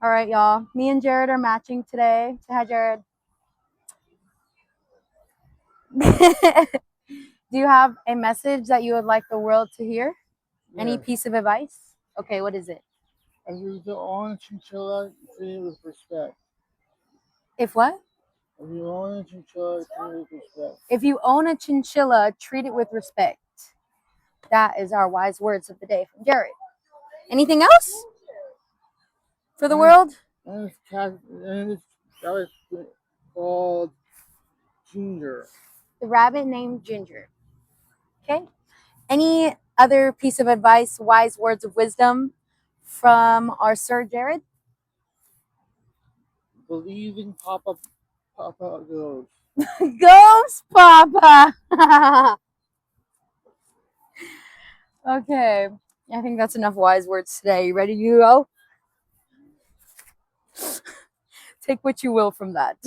All right, y'all. Me and Jared are matching today. Say hi, Jared. Do you have a message that you would like the world to hear? Any Yes. piece of advice? Okay, what is it? If you own a chinchilla, treat it with respect. If what? If you own a chinchilla, treat it with respect. If you own a chinchilla, treat it with respect. That is our wise words of the day from Jared. Anything else for the And world? this cat, and this rabbit called Ginger. The rabbit named Ginger. Okay. Any other piece of advice, wise words of wisdom from our Sir Jared? Believe in Papa Ghost. Ghost Papa. Okay. I think that's enough wise words today. You ready to go? Take what you will from that.